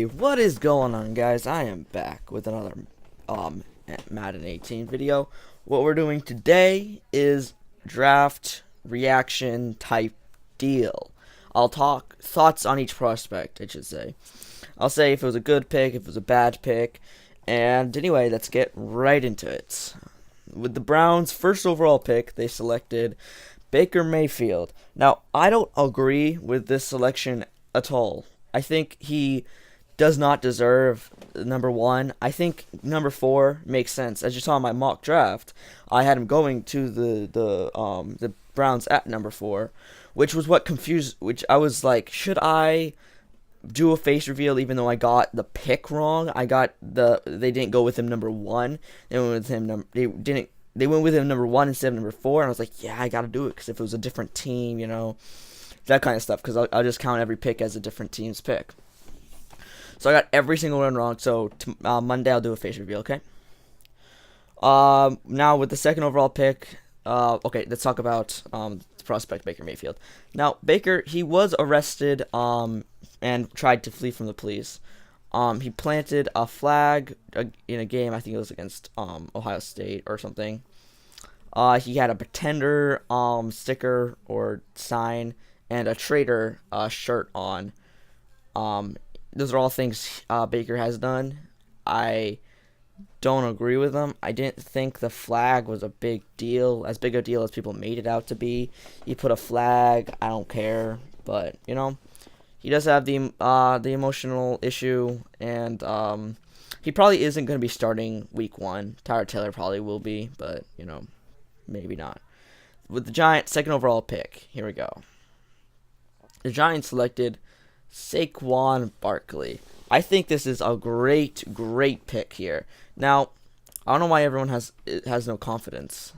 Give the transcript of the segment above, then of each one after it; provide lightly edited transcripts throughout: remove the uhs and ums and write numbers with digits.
Hey, what is going on, guys? I am back with another Madden 18 video. What we're doing today is draft reaction type deal. I'll talk thoughts on each prospect, I should say. I'll say if it was a good pick, if it was a bad pick, and anyway, let's get right into it. With the Browns' first overall pick, they selected Baker Mayfield. Now, I don't agree with this selection at all. I think he does not deserve number one. I think number four makes sense. As you saw in my mock draft, I had him going to the Browns at number four, which was what confused. Which I was like, should I do a face reveal even though I got the pick wrong? They didn't go with him number one. They went with him they went with him number one instead of number four, and I was like, yeah, I gotta do it because if it was a different team, that kind of stuff, because I'll just count every pick as a different team's pick. So I got every single one wrong. So Monday I'll do a face reveal, okay? Now with the second overall pick, okay, let's talk about the prospect Baker Mayfield. Now Baker, he was arrested and tried to flee from the police. He planted a flag in a game. I think it was against Ohio State or something. He had a pretender sticker or sign and a traitor shirt on. Those are all things Baker has done. I don't agree with them. I didn't think the flag was a big deal, as big a deal as people made it out to be. He put a flag. I don't care, but he does have the emotional issue, and he probably isn't going to be starting week one. Tyrod Taylor probably will be, but maybe not. With the Giants' second overall pick, here we go. The Giants selected Saquon Barkley. I think this is a great pick here. Now, I don't know why everyone has no confidence,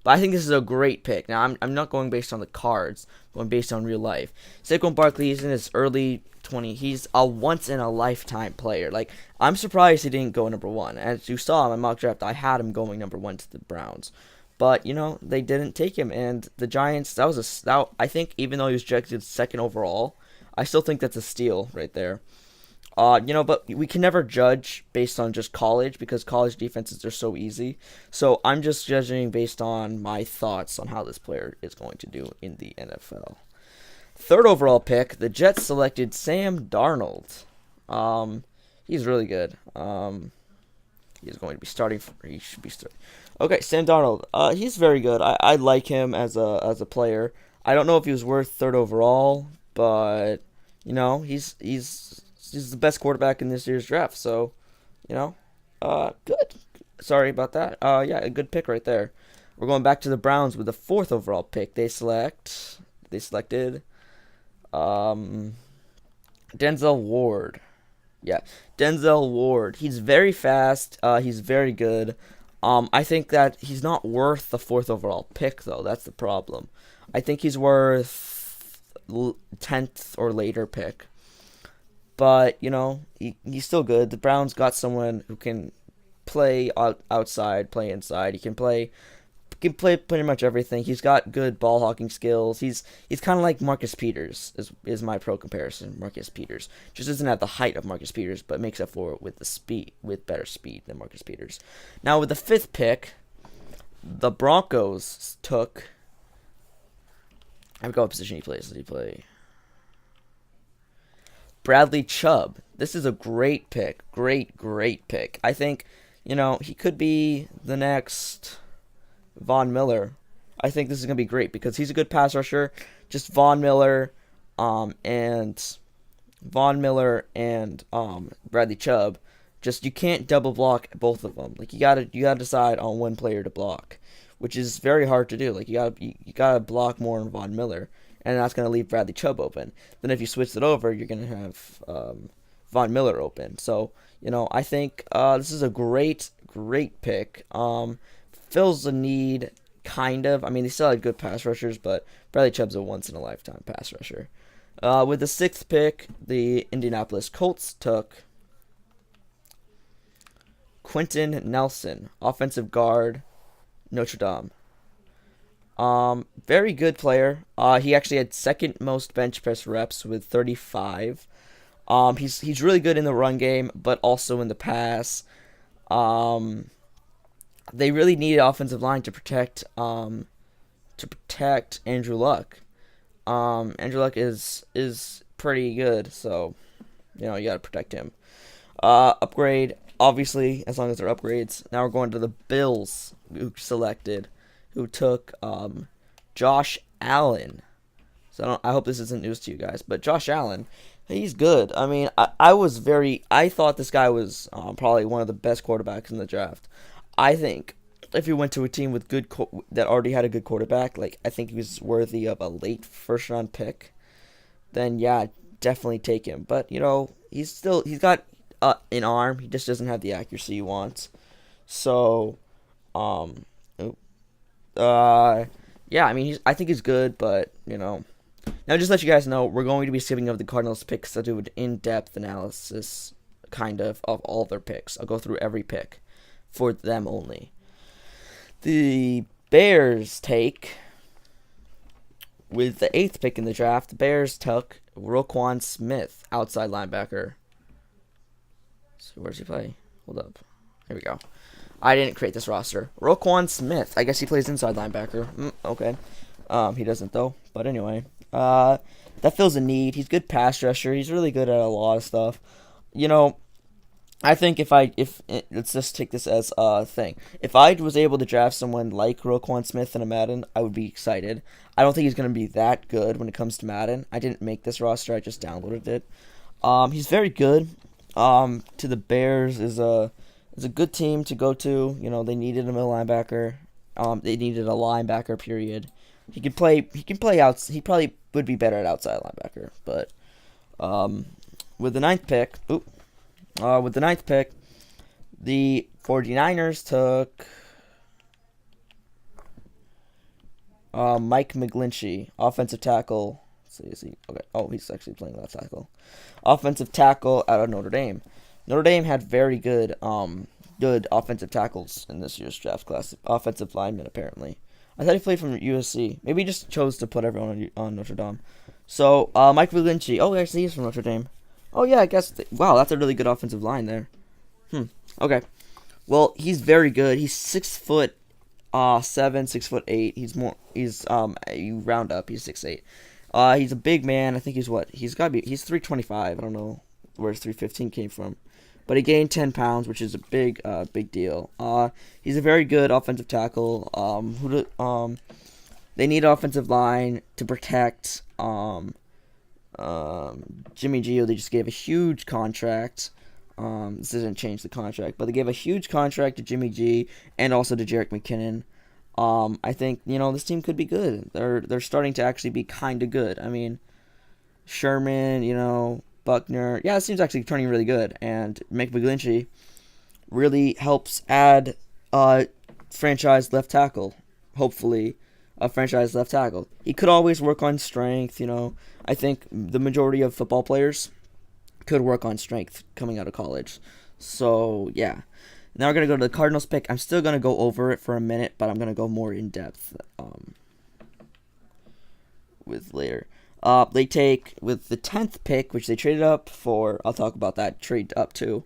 but I think this is a great pick. Now, I'm not going based on the cards, I'm going based on real life. Saquon Barkley is in his early 20s. He's a once-in-a-lifetime player. Like, I'm surprised he didn't go number one. As you saw in my mock draft, I had him going number one to the Browns. But, they didn't take him. And the Giants, I think even though he was rejected second overall, I still think that's a steal right there. But we can never judge based on just college because college defenses are so easy. So I'm just judging based on my thoughts on how this player is going to do in the NFL. Third overall pick, the Jets selected Sam Darnold. He's really good. He's going to be starting. He should be starting. Okay, Sam Darnold. He's very good. I like him as a player. I don't know if he was worth third overall, but he's the best quarterback in this year's draft. So, good. Sorry about that. Yeah, a good pick right there. We're going back to the Browns with the fourth overall pick. They selected Denzel Ward. Yeah, Denzel Ward. He's very fast. He's very good. I think that he's not worth the fourth overall pick, though. That's the problem. I think he's worth 10th or later pick. But, he's still good. The Browns got someone who can play outside, play inside. He can play pretty much everything. He's got good ball hawking skills. He's kind of like Marcus Peters is my pro comparison. Marcus Peters just isn't at the height of Marcus Peters, but makes up for it with better speed than Marcus Peters. Now with the fifth pick, the Broncos took. I forgot what position he plays. Does he play? Bradley Chubb. This is a great pick. Great pick. I think, he could be the next Von Miller. I think this is going to be great because he's a good pass rusher. Just Von Miller and Bradley Chubb. Just you can't double block both of them. Like you got to decide on one player to block, which is very hard to do. Like you got to block more on Von Miller. And that's going to leave Bradley Chubb open. Then if you switch it over, you're going to have Von Miller open. So, I think this is a great pick. Fills the need, kind of. I mean, they still had good pass rushers, but Bradley Chubb's a once-in-a-lifetime pass rusher. With the sixth pick, the Indianapolis Colts took Quentin Nelson, offensive guard, Notre Dame. Very good player. He actually had second most bench press reps with 35. He's really good in the run game, but also in the pass. Um, they really need offensive line to protect Andrew Luck. Andrew Luck is pretty good, so you gotta protect him. Upgrade, obviously, as long as they're upgrades. Now we're going to the Bills, who took Josh Allen. So I hope this isn't news to you guys, but Josh Allen, he's good. I mean, I thought this guy was probably one of the best quarterbacks in the draft. I think if he went to a team with that already had a good quarterback, like I think he was worthy of a late first round pick, then yeah, definitely take him. But he's got an arm. He just doesn't have the accuracy he wants. So, um, uh, yeah, I mean, I think he's good, but Now, just to let you guys know, we're going to be skipping over the Cardinals picks to do an in-depth analysis, kind of all their picks. I'll go through every pick for them only. The Bears take, with the 8th pick in the draft, the Bears took Roquan Smith, outside linebacker. So where's he play? Hold up. Here we go. I didn't create this roster. Roquan Smith. I guess he plays inside linebacker. Okay. He doesn't, though. But anyway. That fills a need. He's good pass rusher. He's really good at a lot of stuff. I think let's just take this as a thing. If I was able to draft someone like Roquan Smith in a Madden, I would be excited. I don't think he's going to be that good when it comes to Madden. I didn't make this roster. I just downloaded it. He's very good. To the Bears is a good team to go to. They needed a middle linebacker. They needed a linebacker, period. He can play out. He probably would be better at outside linebacker. But with the 9th pick, the 49ers took Mike McGlinchey, offensive tackle. Let's see, is he okay? Oh, he's actually playing left tackle. Offensive tackle out of Notre Dame. Notre Dame had very good offensive tackles in this year's draft class. Offensive linemen, apparently. I thought he played from USC. Maybe he just chose to put everyone on Notre Dame. So, Mike McGlinchey. Oh, actually, he's from Notre Dame. Oh, yeah, I guess. Wow, that's a really good offensive line there. Okay. Well, he's very good. He's 6'7", 6'8". You round up, he's 6'8". He's a big man. I think he's 325. I don't know where his 315 came from. But he gained 10 pounds, which is a big deal. He's a very good offensive tackle. They need an offensive line to protect Jimmy G, who they just gave a huge contract. This doesn't change the contract, but they gave a huge contract to Jimmy G and also to Jerick McKinnon. I think this team could be good. They're starting to actually be kind of good. I mean, Sherman, Buckner. Yeah, this team's actually turning really good, and Mike McGlinchey really helps add franchise left tackle. Hopefully, a franchise left tackle. He could always work on strength. I think the majority of football players could work on strength coming out of college. So yeah. Now we're gonna go to the Cardinals pick. I'm still gonna go over it for a minute, but I'm gonna go more in depth with later. They take, with the 10th pick, which they traded up for, I'll talk about that trade up too,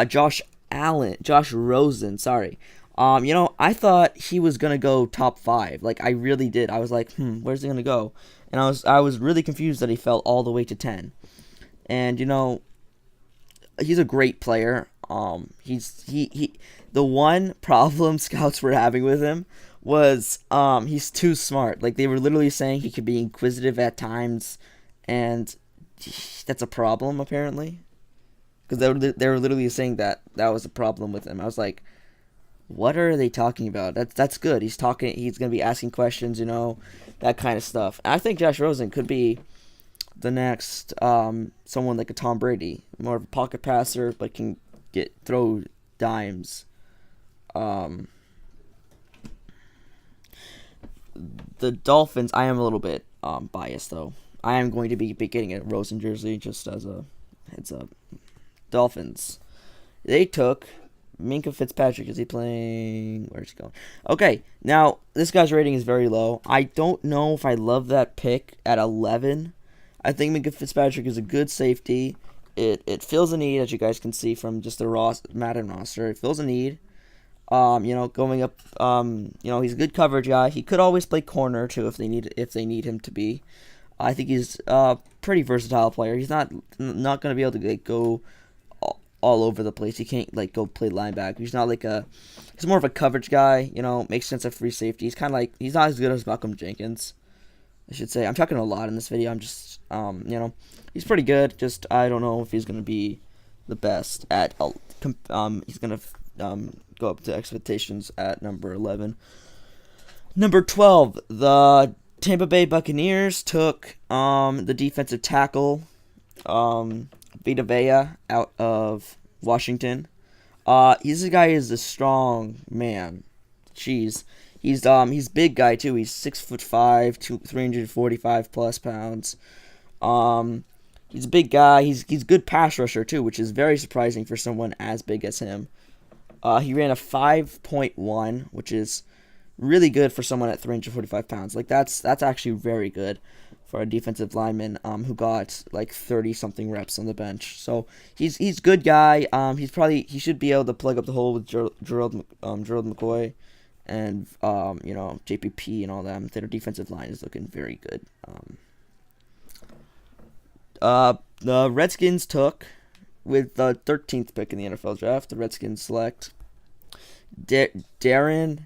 Josh Rosen, sorry. I thought he was going to go top 5. Like, I really did. I was like, where's he going to go? And I was really confused that he fell all the way to 10. And, he's a great player. The one problem scouts were having with him was he's too smart. Like, they were literally saying he could be inquisitive at times, and that's a problem apparently, because they were literally saying that was a problem with him. I was like, what are they talking about? That's good. He's gonna be asking questions, that kind of stuff. And I think Josh Rosen could be the next someone like a Tom Brady, more of a pocket passer, but can throw dimes. The Dolphins, I am a little bit biased, though. I am going to be getting a Rosen jersey, just as a heads up. Dolphins. They took Minkah Fitzpatrick. Is he playing? Where's he going? Okay, now, this guy's rating is very low. I don't know if I love that pick at 11. I think Minkah Fitzpatrick is a good safety. it fills a need, as you guys can see from just the Madden roster. It fills a need. Going up. He's a good coverage guy. He could always play corner too if they need him to be. I think he's a pretty versatile player. He's not going to be able to go all over the place. He can't go play linebacker. He's not he's more of a coverage guy. Makes sense at free safety. He's kind of he's not as good as Malcolm Jenkins, I should say. I'm talking a lot in this video. I'm just he's pretty good. Just I don't know if he's going to be the best at he's going to go up to expectations at number 11. Number 12, the Tampa Bay Buccaneers took the defensive tackle Vita Vea out of Washington. This guy is a strong man. Jeez. He's big guy too. He's 6'5", 345 plus pounds. He's a big guy. He's good pass rusher too, which is very surprising for someone as big as him. He ran a 5.1, which is really good for someone at 345 pounds. That's actually very good for a defensive lineman who got 30-something reps on the bench. So he's good guy. He should be able to plug up the hole with Gerald McCoy and JPP and all them. Their defensive line is looking very good. The Redskins took, with the 13th pick in the NFL draft, the Redskins select Daron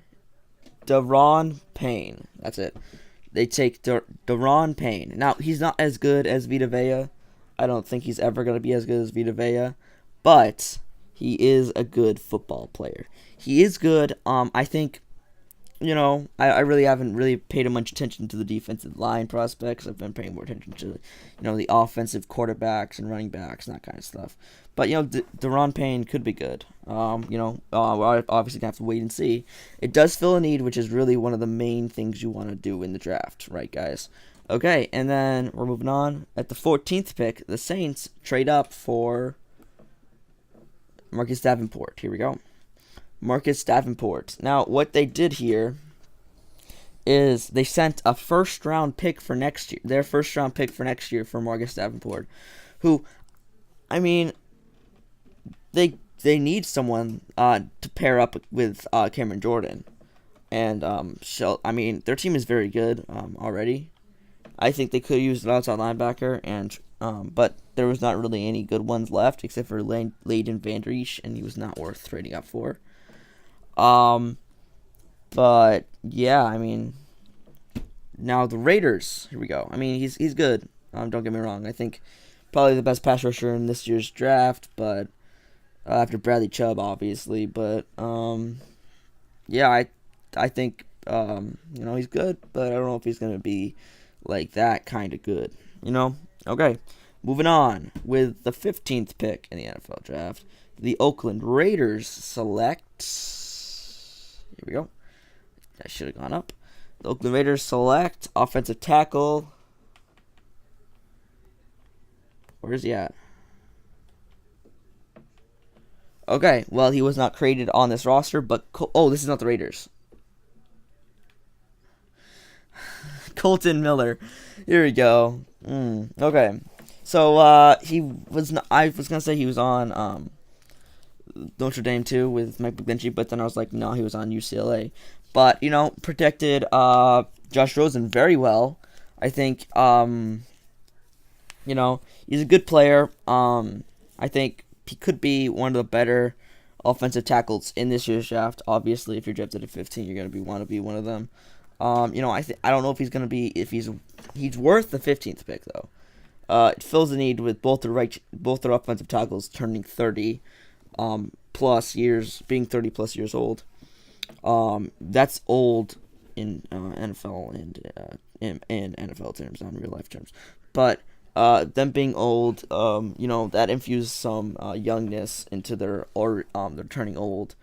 Payne. That's it. They take Daron Payne. Now, he's not as good as Vita Vea. I don't think he's ever going to be as good as Vita Vea. But he is a good football player. He is good. I think, I really haven't really paid much attention to the defensive line prospects. I've been paying more attention to, the offensive quarterbacks and running backs and that kind of stuff. But, Daron Payne could be good. We're obviously going to have to wait and see. It does fill a need, which is really one of the main things you want to do in the draft, right, guys? Okay, and then we're moving on. At the 14th pick, the Saints trade up for Marcus Davenport. Here we go. Marcus Davenport. Now, what they did here is they sent a first-round pick for next year. Their first-round pick for next year for Marcus Davenport, who, they need someone to pair up with Cameron Jordan, and their team is very good already. I think they could use an outside linebacker, but there was not really any good ones left except for Leighton Vander Esch, and he was not worth trading up for. But yeah, now the Raiders. Here we go. He's good. Don't get me wrong. I think probably the best pass rusher in this year's draft, but after Bradley Chubb, obviously. But yeah, I think he's good, but I don't know if he's gonna be that kind of good. Okay. Moving on with the 15th pick in the NFL draft, the Oakland Raiders select. Here we go. I should have gone up. The Oakland Raiders select offensive tackle. Where is he at? Okay, well, he was not created on this roster, but this is not the Raiders. Colton Miller. Here we go. Okay. So he was. I was gonna say he was on Notre Dame too with Mike McGlinchey, but then I was like, no, he was on UCLA. But protected Josh Rosen very well. I think he's a good player. I think he could be one of the better offensive tackles in this year's draft. Obviously, if you're drafted at 15, you're gonna want to be one of them. I don't know if he's gonna be he's worth the 15th pick though. It fills the need with both their offensive tackles turning 30 plus years, being 30 plus years old. That's old in NFL and in NFL terms, not in real life terms. But them being old, that infused some youngness into their turning old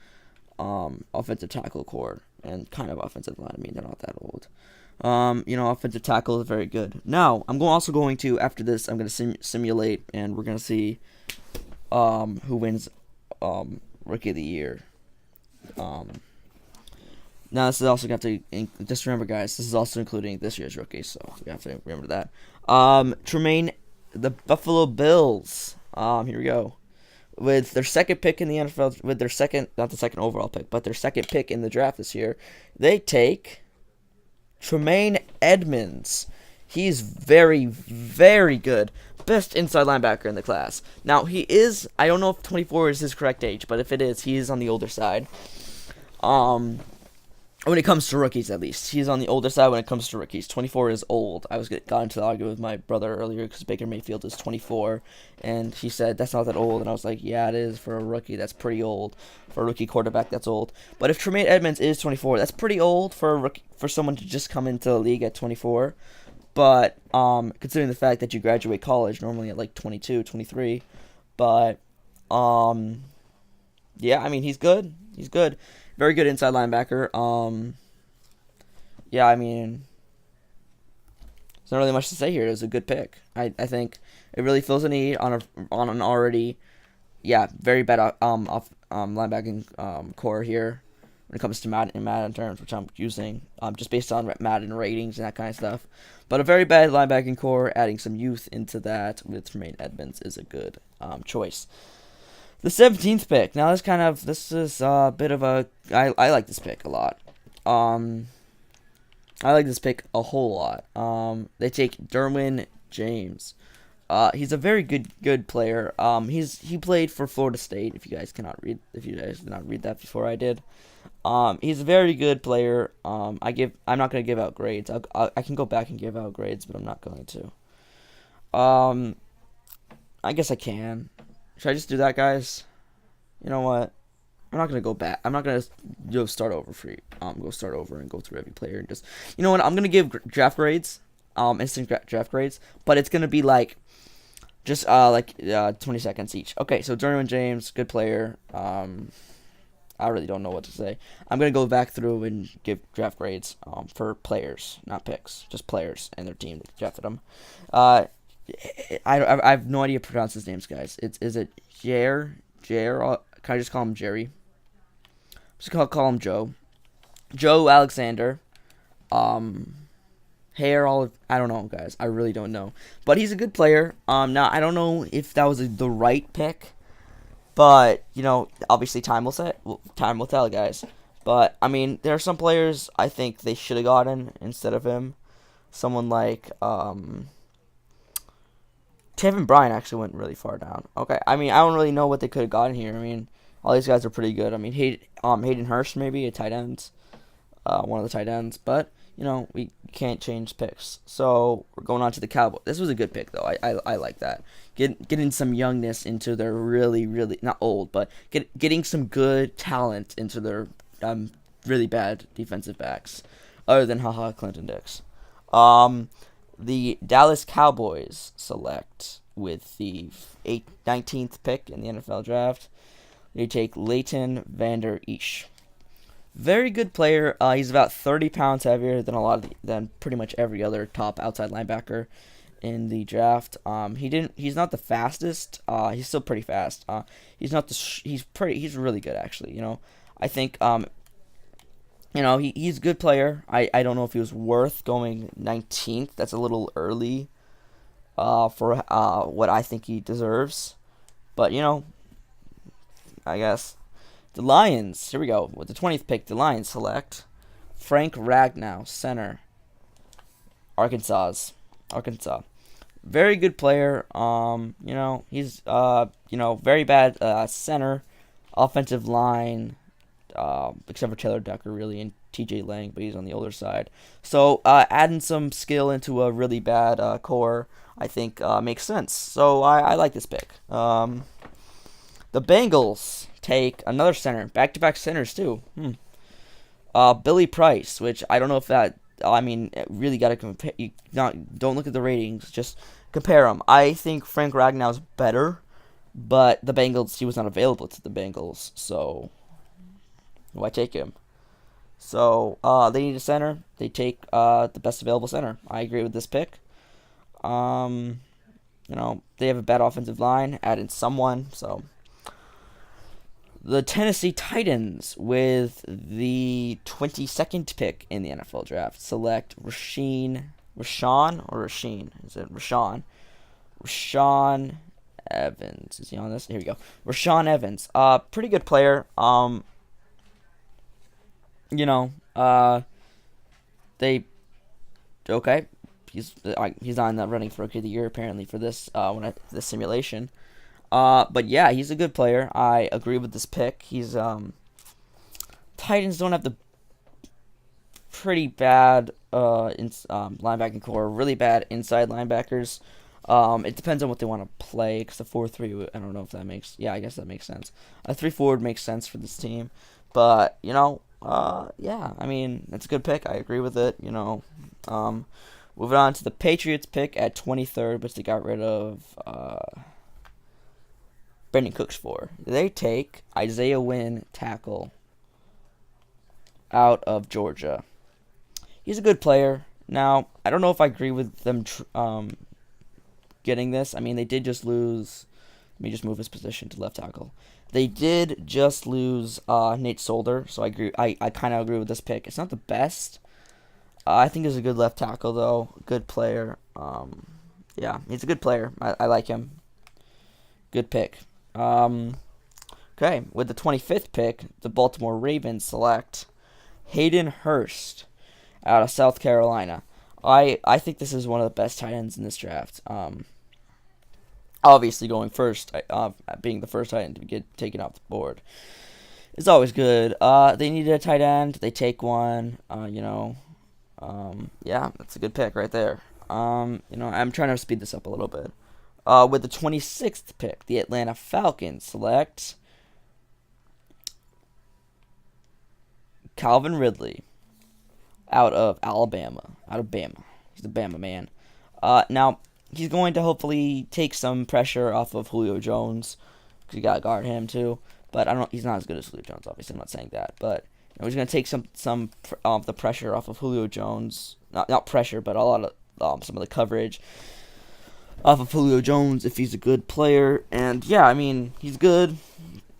offensive tackle core and kind of offensive line. They're not that old. Offensive tackle is very good. Now, I'm also going to, after this, I'm going to simulate, and we're going to see who wins Rookie of the Year. Now, this is also going to have to, just remember, guys, this is also including this year's rookies, so we have to remember that. The Buffalo Bills Here we go. With their second pick in the NFL, with their second, not the second overall pick, but their second pick in the draft this year, they take Tremaine Edmonds. He's very, very good. Best inside linebacker in the class. Now, he is, I don't know if 24 is his correct age, but if it is, he is on the older side. When it comes to rookies, at least. He's on the older side when it comes to rookies. 24 is old. I got into the argument with my brother earlier because Baker Mayfield is 24, and he said, that's not that old, and I was like, yeah, it is for a rookie. That's pretty old. For a rookie quarterback, that's old. But if Tremaine Edmonds is 24, that's pretty old for a rookie, for someone to just come into the league at 24. But considering the fact that you graduate college normally at like 22, 23, but yeah, I mean, he's good. He's good. Very good inside linebacker. Yeah, I mean, there's not really much to say here. It was a good pick. I think it really fills a need on an already, yeah, very bad linebacking core here when it comes to Madden terms, which I'm using just based on Madden ratings and that kind of stuff. But a very bad linebacking core, adding some youth into that with Tremaine Edmonds is a good choice. The 17th pick. Now this is a bit of a I like this pick a lot. I like this pick a whole lot. They take Derwin James. He's a very good player. He played for Florida State. If you guys did not read that before I did. He's a very good player. I'm not gonna give out grades. I can go back and give out grades, but I'm not going to. I guess I can. Should I just do that, guys? You know what? I'm not gonna go back. I'm not gonna start over for you. Go start over and go through every player and just. You know what? I'm gonna give draft grades. Instant draft grades, but it's gonna be like, just 20 seconds each. Okay, so Derwin James, good player. I really don't know what to say. I'm gonna go back through and give draft grades. For players, not picks, just players and their team that drafted them. I have no idea how to pronounce his names, guys. Is it Jair? Can I just call him Jerry? I'm just gonna call him Joe. Joe Alexander. I don't know, guys. I really don't know. But he's a good player. Now I don't know if that was the right pick, but obviously time will tell, guys. But I mean, there are some players I think they should have gotten instead of him. Someone like Kevin Bryant actually went really far down. Okay, I mean, I don't really know what they could have gotten here. I mean, all these guys are pretty good. I mean, Hayden Hurst maybe a tight end, one of the tight ends. But we can't change picks. So we're going on to the Cowboys. This was a good pick though. I like that. Getting some youngness into their really not old, but getting some good talent into their really bad defensive backs, other than Clinton Dix. The Dallas Cowboys select with the 19th pick in the NFL draft. They take Leighton Vander Esch. Very good player. He's about 30 pounds heavier than pretty much every other top outside linebacker in the draft. He's not the fastest. He's still pretty fast. He's really good actually. I think he's a good player. I don't know if he was worth going 19th. That's a little early for what I think he deserves. But, I guess. The Lions, here we go. With the 20th pick, the Lions select Frank Ragnow, center. Arkansas. Very good player. He's very bad center, offensive line. Except for Taylor Decker, really, and TJ Lang, but he's on the older side. So adding some skill into a really bad core, I think makes sense. So I like this pick. The Bengals take another center, back-to-back centers too. Billy Price, which I don't know if that. I mean, really got to compare. Don't look at the ratings, just compare them. I think Frank Ragnow's better, but the Bengals, he was not available to the Bengals, so. Why take him? So they need a center. They take the best available center. I agree with this pick. They have a bad offensive line. Add in someone. So the Tennessee Titans with the 22nd pick in the NFL draft select Rashawn. Is it Rashawn? Rashawn Evans. Is he on this? Here we go. Rashaan Evans. Pretty good player. You know, they okay. He's not in the running for Rookie of the Year apparently for this this simulation. But yeah, he's a good player. I agree with this pick. He's Titans don't have the pretty bad linebacking core, really bad inside linebackers. It depends on what they want to play. Because the 4-3, I don't know if that makes. Yeah, I guess that makes sense. A 3-4 would make sense for this team, but yeah. I mean, it's a good pick. I agree with it. Moving on to the Patriots pick at 23rd, which they got rid of Brandon Cooks for. They take Isaiah Wynn, tackle, out of Georgia. He's a good player. Now, I don't know if I agree with them getting this. I mean, they did just lose. Let me just move his position to left tackle. They did just lose Nate Solder, so I agree. I kind of agree with this pick. It's not the best. I think he's a good left tackle, though. Good player. Yeah, he's a good player. I like him. Good pick. Okay, with the 25th pick, the Baltimore Ravens select Hayden Hurst out of South Carolina. I think this is one of the best tight ends in this draft. Obviously, going first, being the first tight end to get taken off the board is always good. They needed a tight end. They take one. Yeah, that's a good pick right there. I'm trying to speed this up a little bit. With the 26th pick, the Atlanta Falcons select Calvin Ridley out of Alabama. Out of Bama. He's a Bama man. Now, he's going to hopefully take some pressure off of Julio Jones, because you got to guard him too. But he's not as good as Julio Jones, obviously. I'm not saying that. But he's going to take some of the pressure off of Julio Jones. Not pressure, but a lot of some of the coverage off of Julio Jones if he's a good player. And yeah, I mean, he's good.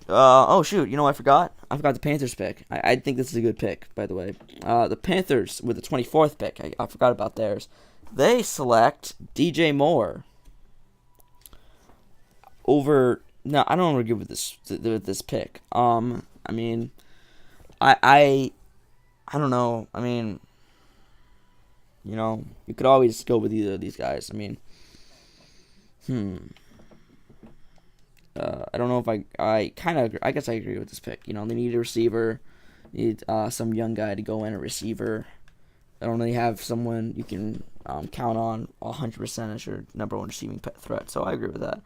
Oh shoot, I forgot. I forgot the Panthers pick. I think this is a good pick, by the way. The Panthers with the 24th pick. I forgot about theirs. They select DJ Moore over. No, I don't agree with this pick. I mean, I don't know. I mean, you could always go with either of these guys. I mean, I don't know if I kind of, I guess I agree with this pick. They need a receiver, need some young guy to go in a receiver. I don't really have someone you can count on 100% as your number one receiving threat, so I agree with that.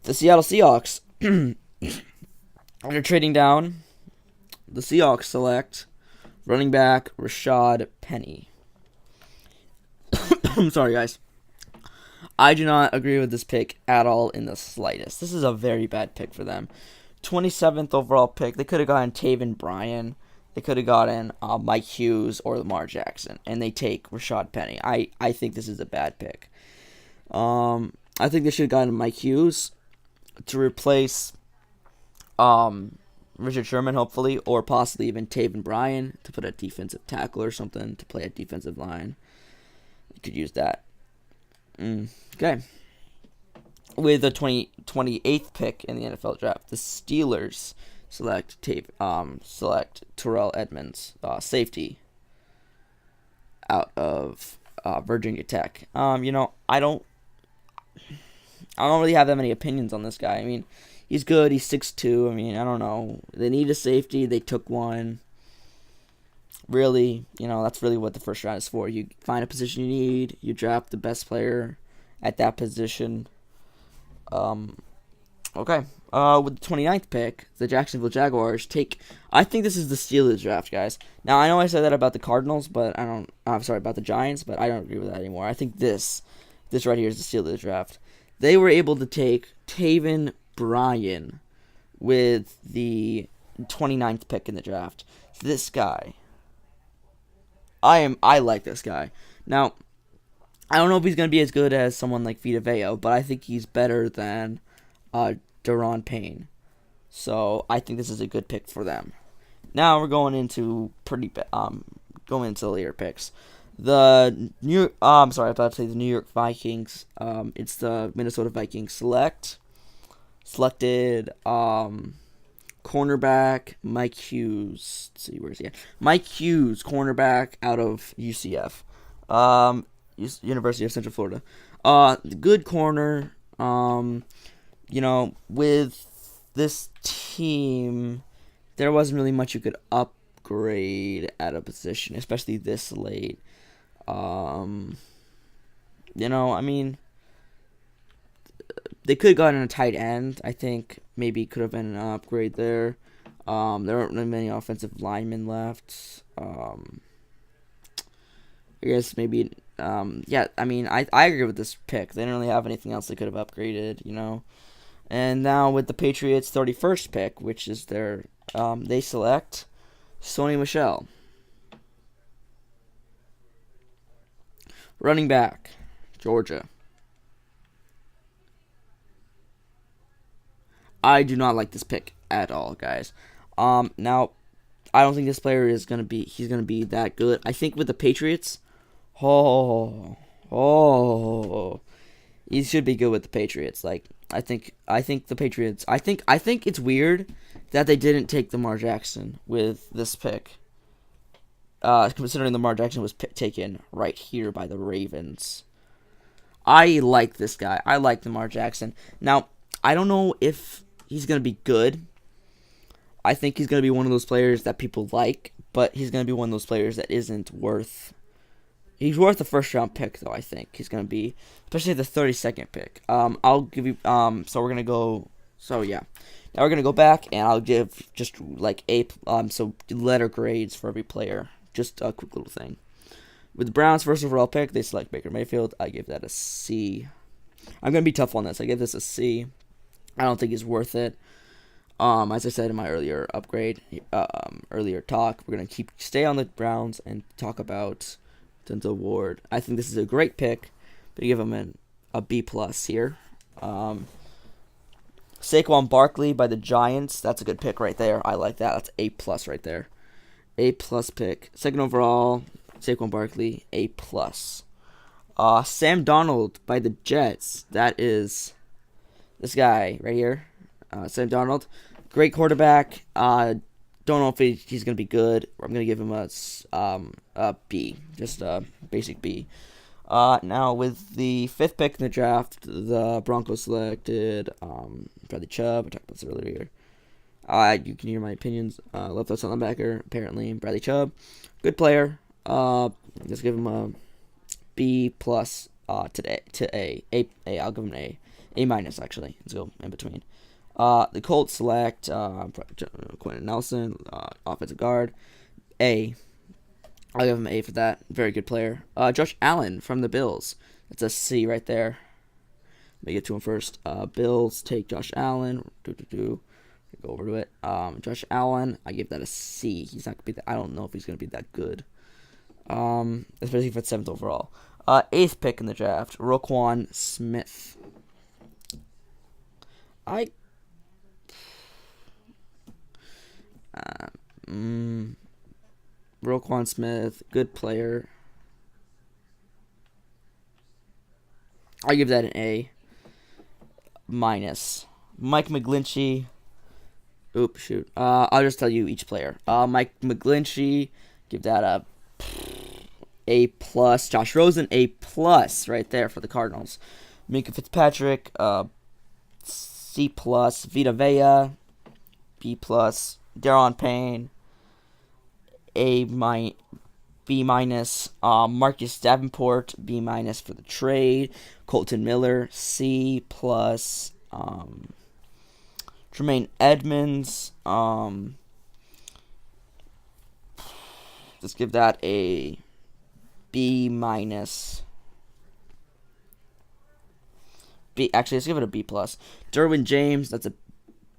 The Seattle Seahawks, after trading down, the Seahawks select running back Rashad Penny. I'm sorry, guys. I do not agree with this pick at all in the slightest. This is a very bad pick for them. 27th overall pick. They could have gotten Taven Bryan. They could have gotten Mike Hughes or Lamar Jackson. And they take Rashad Penny. I think this is a bad pick. I think they should have gotten Mike Hughes to replace Richard Sherman, hopefully. Or possibly even Taven Bryan to put a defensive tackle or something to play a defensive line. You could use that. Okay. With the 28th pick in the NFL draft, the Steelers select Terrell Edmonds, safety, out of Virginia Tech. I don't really have that many opinions on this guy. I mean, he's good. He's 6'2". I mean, I don't know. They need a safety. They took one. Really, that's really what the first round is for. You find a position you need. You draft the best player at that position. Okay. With the 29th pick, the Jacksonville Jaguars take. I think this is the Steelers draft, guys. Now, I know I said that about the Cardinals, but I'm sorry, about the Giants, but I don't agree with that anymore. I think this right here is the Steelers draft. They were able to take Taven Bryan with the 29th pick in the draft. This guy. I like this guy. Now, I don't know if he's going to be as good as someone like Vita Vea, but I think he's better than Daron Payne. So I think this is a good pick for them. Now we're going into the later picks. The I'm sorry, I was about to say the New York Vikings. It's the Minnesota Vikings selected cornerback Mike Hughes. Let's see, where's he at? Mike Hughes, cornerback out of UCF, University of Central Florida. Good corner. With this team, there wasn't really much you could upgrade at a position, especially this late. Um, I mean, they could have gotten a tight end. I think maybe could have been an upgrade there. There aren't really many offensive linemen left. I guess maybe. Yeah, I mean, I agree with this pick. They didn't really have anything else they could have upgraded. And now with the Patriots' 31st pick, which is they select Sony Michel, running back, Georgia. I do not like this pick at all, guys. Now I don't think this player is he's gonna be that good. I think with the Patriots, oh, oh, he should be good with the Patriots. Like I think the Patriots. I think it's weird that they didn't take Lamar Jackson with this pick. Considering Lamar Jackson was taken right here by the Ravens. I like this guy. I like Lamar Jackson. Now, I don't know if he's going to be good. I think he's going to be one of those players that people like, but he's going to be one of those players that isn't worth. He's worth a first round pick, though. I think he's going to be, especially the 32nd pick. I'll give you. So we're gonna go. So yeah, now we're gonna go back, and I'll give just like so letter grades for every player. Just a quick little thing. With the Browns' first overall pick, they select Baker Mayfield. I give that a C. I'm gonna be tough on this. I give this a C. I don't think he's worth it. As I said in my earlier earlier talk, we're gonna stay on the Browns and talk about Denzel Ward. I think this is a great pick, but you give him a B plus here. Saquon Barkley by the Giants. That's a good pick right there. I like that. That's A plus right there. A plus pick. Second overall, Saquon Barkley, A plus. Sam Darnold by the Jets. That is this guy right here. Sam Darnold. Great quarterback. Don't know if he's going to be good. I'm going to give him a B. Just a basic B. Now, with the 5th pick in the draft, the Broncos selected Bradley Chubb. I talked about this earlier. You can hear my opinions. Left outside linebacker, apparently. Bradley Chubb. Good player. Let's give him a B plus to A. I'll give him an A. A minus, actually. Let's go in between. The Colts select Quentin Nelson, offensive guard. A. I'll give him an A for that. Very good player. Josh Allen from the Bills. That's a C right there. Let me get to him first. Bills take Josh Allen. Go over to it. Josh Allen, I give that a C. He's not gonna be that. I don't know if he's gonna be that good. Especially for 7th overall. 8th pick in the draft, Roquan Smith. Roquan Smith, good player. I give that an A minus. Mike McGlinchey. Oops, shoot. I'll just tell you each player. Mike McGlinchey, give that A plus. Josh Rosen, A plus, right there for the Cardinals. Minka Fitzpatrick, C plus. Vita Vea, B plus. Daron Payne, B minus. Marcus Davenport, B minus for the trade. Colton Miller, C plus. Tremaine Edmonds, let's give that a B minus. Actually, let's give it a B plus. Derwin James, that's a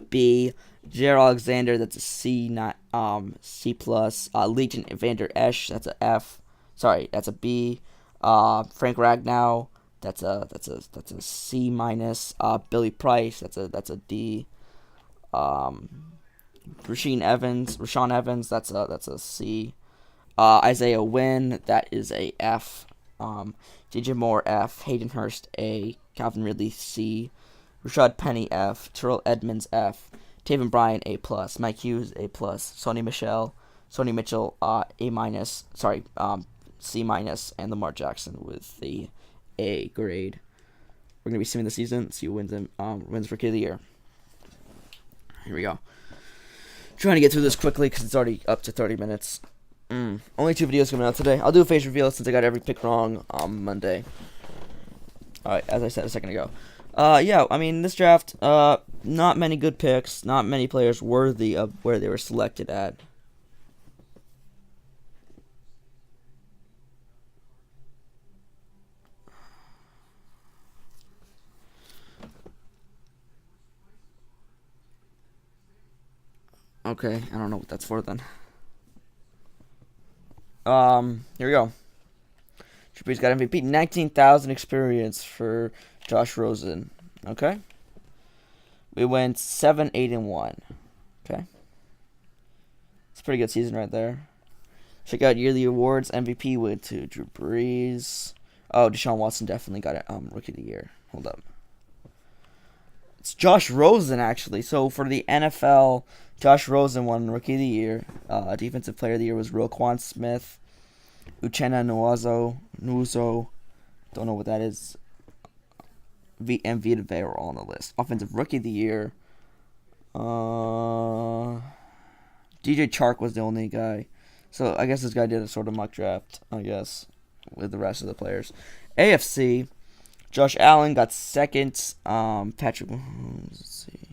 B. Jared Alexander, that's a C, not C plus. Leighton Vander Esch, that's a F. Sorry, that's a B. Frank Ragnow, that's a C minus. Billy Price, that's a D. Rashawn Evans, that's a C. Isaiah Wynn, that is a F. DJ Moore, F. Hayden Hurst, A. Calvin Ridley, C. Rashad Penny, F. Terrell Edmonds, F. Taven Bryan, A+. Mike Hughes, A+. Sony Mitchell, A minus. Sorry, C minus, and Lamar Jackson with the A grade. We're gonna be seeing the season. See who wins Rookie of the Year. Here we go. Trying to get through this quickly because it's already up to 30 minutes. Only 2 videos coming out today. I'll do a face reveal since I got every pick wrong on Monday. Alright, as I said a second ago. Yeah, I mean, this draft, not many good picks, not many players worthy of where they were selected at. Okay, I don't know what that's for then. Here we go. Trippier's got MVP. 19,000 experience for Josh Rosen. Okay. We went 7, 8, and 1. Okay. It's a pretty good season right there. Check out yearly awards. MVP went to Drew Brees. Oh, Deshaun Watson definitely got it. Rookie of the Year. Hold up. It's Josh Rosen, actually. So for the NFL, Josh Rosen won Rookie of the Year. Defensive Player of the Year was Roquan Smith. Uchenna Nwosu. Don't know what that is. And Vita Vea are all on the list. Offensive Rookie of the Year. DJ Chark was the only guy. So I guess this guy did a sort of mock draft, I guess, with the rest of the players. AFC, Josh Allen got second. Patrick, let's see.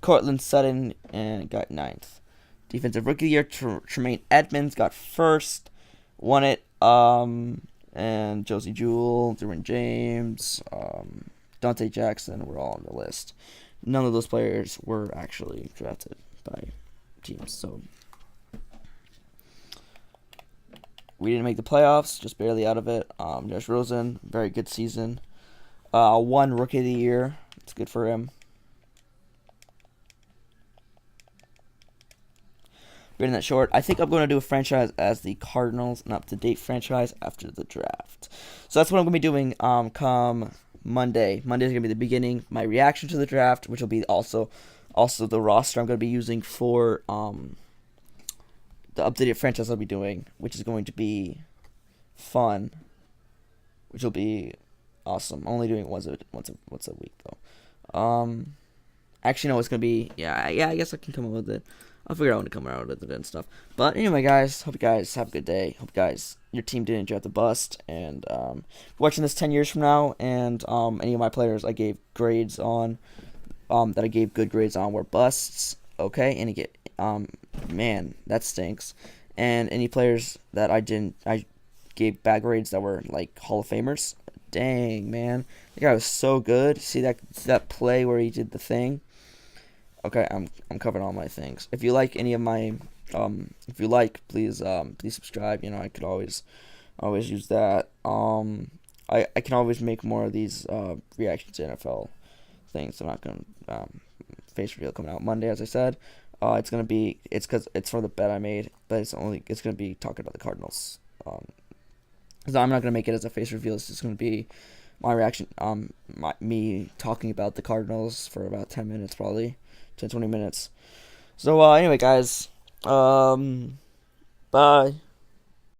Cortland Sutton and got 9th. Defensive Rookie of the Year, Tremaine Edmonds got first. Won it. And Josie Jewell, Derwin James, Dante Jackson were all on the list. None of those players were actually drafted by teams, so we didn't make the playoffs, just barely out of it. Josh Rosen, very good season. 1 Rookie of the Year. It's good for him. Reading that short, I think I'm going to do a franchise as the Cardinals, an up-to-date franchise after the draft. So that's what I'm going to be doing come Monday. Monday's going to be the beginning, my reaction to the draft, which will be also the roster I'm going to be using for the updated franchise I'll be doing, which is going to be fun, which will be awesome. I'm only doing it once a week though. Actually, no, it's going to be yeah. I guess I can come up with it. I'll figure out when to come out with it and stuff. But anyway, guys, hope you guys have a good day. Hope you guys, your team didn't draft the bust. And watching this 10 years from now, and any of my players I gave grades on, that I gave good grades on were busts. Okay, and man, that stinks. And any players that I gave bad grades that were like Hall of Famers. Dang, man, the guy was so good. See that play where he did the thing. Okay, I'm covering all my things. If you like any of my, please subscribe. You know, I could always use that. I can always make more of these reactions to NFL things. I'm not gonna face reveal coming out Monday, as I said. It's because it's for the bet I made, but it's gonna be talking about the Cardinals. So I'm not gonna make it as a face reveal. It's just gonna be my reaction. Me talking about the Cardinals for about 10 minutes probably. 10-20 minutes. So, anyway, guys, bye.